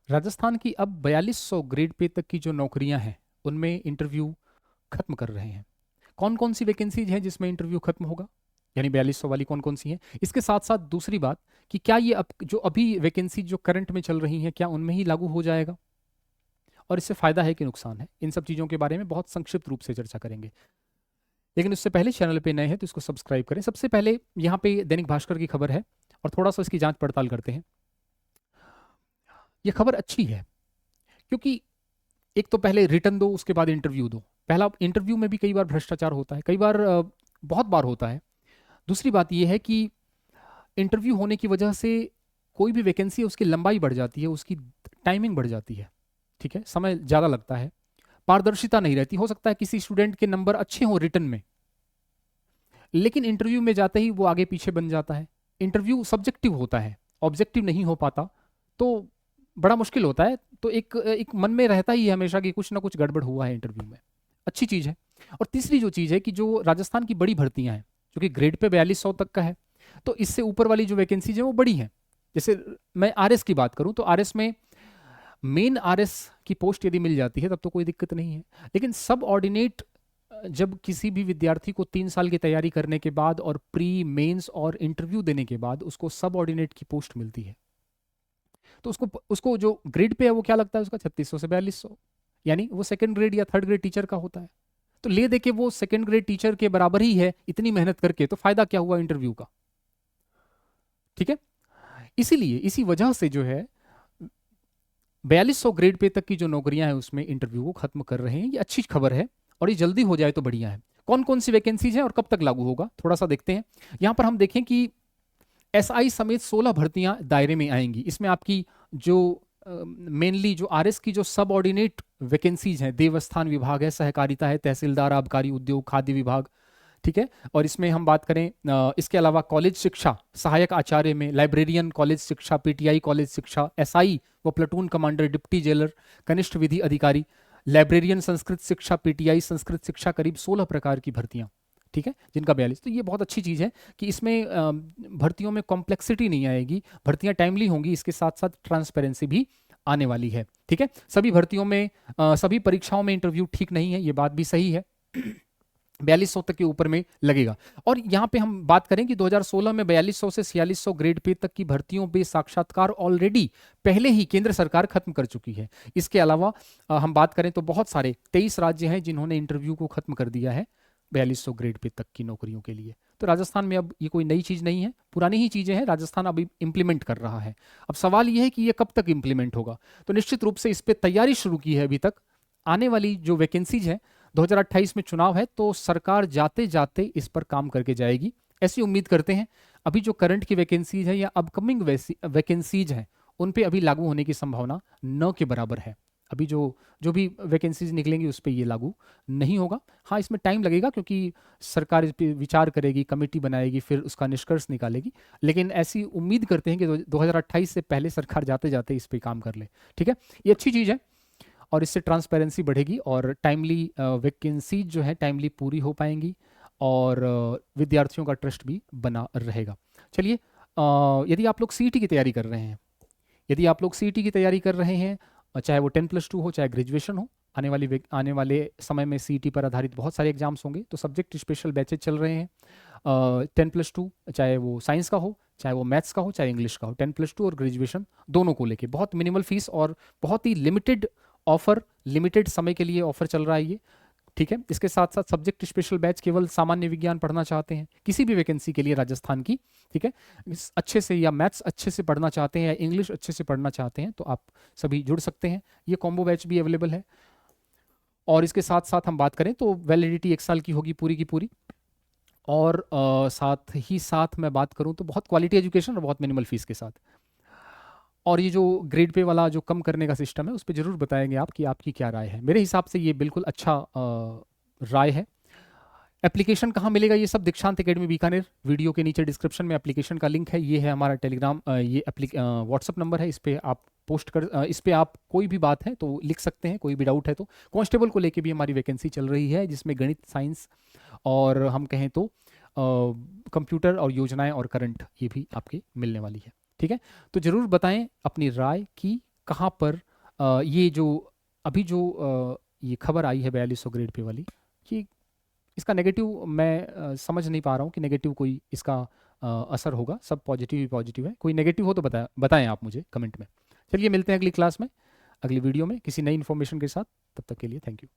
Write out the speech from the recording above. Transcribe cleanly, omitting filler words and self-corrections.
राजस्थान की अब 4200 grade pay तक की जो नौकरियां हैं उनमें इंटरव्यू खत्म कर रहे हैं। कौन कौन सी वैकेंसीज हैं जिसमें इंटरव्यू खत्म होगा, यानी 4200 वाली कौन कौन सी हैं। इसके साथ साथ दूसरी बात कि क्या ये अब जो अभी वैकेंसी जो करंट में चल रही हैं क्या उनमें ही लागू हो जाएगा, और इससे फायदा है कि नुकसान है, इन सब चीज़ों के बारे में बहुत संक्षिप्त रूप से चर्चा करेंगे। लेकिन उससे पहले चैनल पे नए हैं तो इसको सब्सक्राइब करें। सबसे पहले यहाँ पे दैनिक भास्कर की खबर है और थोड़ा सा इसकी जांच पड़ताल करते हैं। ये खबर अच्छी है क्योंकि एक तो पहले रिटर्न दो, उसके बाद इंटरव्यू दो। पहला, इंटरव्यू में भी कई बार भ्रष्टाचार होता है, कई बार बहुत बार होता है। दूसरी बात यह है कि इंटरव्यू होने की वजह से कोई भी वैकेंसी है उसकी लंबाई बढ़ जाती है, उसकी टाइमिंग बढ़ जाती है, ठीक है, समय ज़्यादा लगता है, पारदर्शिता नहीं रहती। हो सकता है किसी स्टूडेंट के नंबर अच्छे हों रिटर्न में, लेकिन इंटरव्यू में जाते ही वो आगे पीछे बन जाता है। इंटरव्यू सब्जेक्टिव होता है, ऑब्जेक्टिव नहीं हो पाता, तो बड़ा मुश्किल होता है। तो एक एक मन में रहता ही है हमेशा कि कुछ ना कुछ गड़बड़ हुआ है इंटरव्यू में। अच्छी चीज़ है। और तीसरी जो चीज़ है कि जो राजस्थान की बड़ी भर्तियां हैं, जो कि ग्रेड पे 4200 तक का है, तो इससे ऊपर वाली जो वैकेंसीज है वो बड़ी हैं। जैसे मैं आरएस की बात करूं तो आरएस में मेन आरएस की पोस्ट यदि मिल जाती है तब तो कोई दिक्कत नहीं है, लेकिन सब ऑर्डिनेट जब किसी भी विद्यार्थी को 3 साल की तैयारी करने के बाद और प्री मेंस और इंटरव्यू देने के बाद उसको सब ऑर्डिनेट की पोस्ट मिलती है, तो उसको उसको जो ग्रेड पे है वो क्या लगता है उसका 3600 से 4200, यानी वो सेकंड ग्रेड या थर्ड ग्रेड टीचर का होता है। तो ले दे के वो सेकंड ग्रेड टीचर के बराबर ही है इतनी मेहनत करके, तो फायदा क्या हुआ इंटरव्यू का, ठीक है। इसीलिए इसी वजह से जो है 4200 ग्रेड पे तक की जो नौकरियां हैं उसमें इंटरव्यू को खत्म कर रहे हैं। ये अच्छी खबर है और ये जल्दी हो जाए तो बढ़िया है। कौन कौन सी वैकेंसीज हैं और कब तक लागू होगा थोड़ा सा देखते हैं। यहां पर हम देखें कि एसआई समेत 16 भर्तियां दायरे में आएंगी। इसमें आपकी जो मेनली जो आरएस की जो सब ऑर्डिनेट वैकेंसीज हैं, देवस्थान विभाग है, सहकारिता है, तहसीलदार, आबकारी उद्योग, खाद्य विभाग, ठीक है। और इसमें हम बात करें इसके अलावा कॉलेज शिक्षा सहायक आचार्य में, लाइब्रेरियन कॉलेज शिक्षा, पीटीआई कॉलेज शिक्षा, एसआई व प्लेटून कमांडर, डिप्टी जेलर, कनिष्ठ विधि अधिकारी, लाइब्रेरियन संस्कृत शिक्षा, पीटीआई संस्कृत शिक्षा, करीब 16 प्रकार की भर्तियां, ठीक है, जिनका 42। तो ये बहुत अच्छी चीज़ है कि इसमें भर्तियों में कॉम्प्लेक्सिटी नहीं आएगी, भर्तियां टाइमली होंगी, इसके साथ साथ ट्रांसपेरेंसी भी आने वाली है, ठीक है। सभी भर्तियों में सभी परीक्षाओं में इंटरव्यू ठीक नहीं है, ये बात भी सही है। 4200 तक के ऊपर में लगेगा। और यहाँ पे हम बात करें कि 2016 में 4200 से 4600 ग्रेड पे तक की भर्तियों पे साक्षात्कार ऑलरेडी पहले ही केंद्र सरकार खत्म कर चुकी है। इसके अलावा हम बात करें तो बहुत सारे 23 राज्य हैं जिन्होंने इंटरव्यू को खत्म कर दिया है 4200 ग्रेड पे तक की नौकरियों के लिए। तो राजस्थान में अब ये कोई नई चीज़ नहीं है, पुरानी ही चीज़ें हैं, राजस्थान अब इम्प्लीमेंट कर रहा है। अब सवाल ये है कि ये कब तक इम्प्लीमेंट होगा। तो निश्चित रूप से इस पर तैयारी शुरू की है अभी तक। आने वाली जो वैकेंसीज है, 2028 में चुनाव है तो सरकार जाते जाते इस पर काम करके जाएगी, ऐसी उम्मीद करते हैं। अभी जो करंट की वैकेंसीज है या अपकमिंग वैकेंसीज हैं उन पे अभी लागू होने की संभावना न के बराबर है। अभी जो जो भी वैकेंसीज निकलेंगी उस पर ये लागू नहीं होगा। हाँ, इसमें टाइम लगेगा क्योंकि सरकार इस पर विचार करेगी, कमेटी बनाएगी, फिर उसका निष्कर्ष निकालेगी, लेकिन ऐसी उम्मीद करते हैं कि 2028 से पहले सरकार जाते जाते इस पर काम कर ले, ठीक है। ये अच्छी चीज़ है और इससे ट्रांसपेरेंसी बढ़ेगी और टाइमली वैकेंसी जो है टाइमली पूरी हो पाएंगी और विद्यार्थियों का ट्रस्ट भी बना रहेगा। चलिए, यदि आप लोग सीईटी की तैयारी कर रहे हैं, यदि आप लोग सीईटी की तैयारी कर रहे हैं, चाहे वो 10+2 हो, चाहे ग्रेजुएशन हो, आने वाले समय में सीईटी पर आधारित बहुत सारे एग्जाम्स होंगे, तो सब्जेक्ट स्पेशल बैचेज चल रहे हैं। 10+2 चाहे वो साइंस का हो, चाहे वो मैथ्स का हो, चाहे इंग्लिश का हो, 10+2 और ग्रेजुएशन दोनों को लेके बहुत मिनिमल फीस और बहुत ही लिमिटेड ऑफर, लिमिटेड समय के लिए ऑफर चल रहा है ये, ठीक है। इसके साथ साथ सब्जेक्ट स्पेशल बैच केवल सामान्य विज्ञान पढ़ना चाहते हैं किसी भी वैकेंसी के लिए राजस्थान की, ठीक है, अच्छे से, या मैथ्स अच्छे से पढ़ना चाहते हैं या इंग्लिश अच्छे से पढ़ना चाहते हैं, तो आप सभी जुड़ सकते हैं। ये कॉम्बो बैच भी अवेलेबल है। और इसके साथ साथ हम बात करें तो वैलिडिटी 1 साल की होगी पूरी की पूरी। और साथ ही साथ मैं बात करूं तो बहुत क्वालिटी एजुकेशन और बहुत मिनिमल फीस के साथ। और ये जो ग्रेड पे वाला जो कम करने का सिस्टम है उस पर ज़रूर बताएंगे आप कि आपकी क्या राय है। मेरे हिसाब से ये बिल्कुल अच्छा राय है। एप्लीकेशन कहाँ मिलेगा ये सब, दीक्षांत एकेडमी बीकानेर, वीडियो के नीचे डिस्क्रिप्शन में एप्लीकेशन का लिंक है। ये है हमारा टेलीग्राम, ये व्हाट्सअप नंबर है, इस पे आप इस पे आप कोई भी बात है तो लिख सकते हैं, कोई भी डाउट है तो। कांस्टेबल को लेके भी हमारी वैकेंसी चल रही है जिसमें गणित, साइंस और हम कहें तो कंप्यूटर और योजनाएं और करंट, ये भी आपके मिलने वाली है, ठीक है। तो ज़रूर बताएं अपनी राय कि कहाँ पर ये जो अभी जो ये खबर आई है 4200 ग्रेड पे वाली, ये इसका नेगेटिव मैं समझ नहीं पा रहा हूँ कि नेगेटिव कोई इसका असर होगा। सब पॉजिटिव ही पॉजिटिव है। कोई नेगेटिव हो तो बताएं आप मुझे कमेंट में। चलिए मिलते हैं अगली क्लास में, अगली वीडियो में किसी नई इन्फॉर्मेशन के साथ। तब तक के लिए थैंक यू।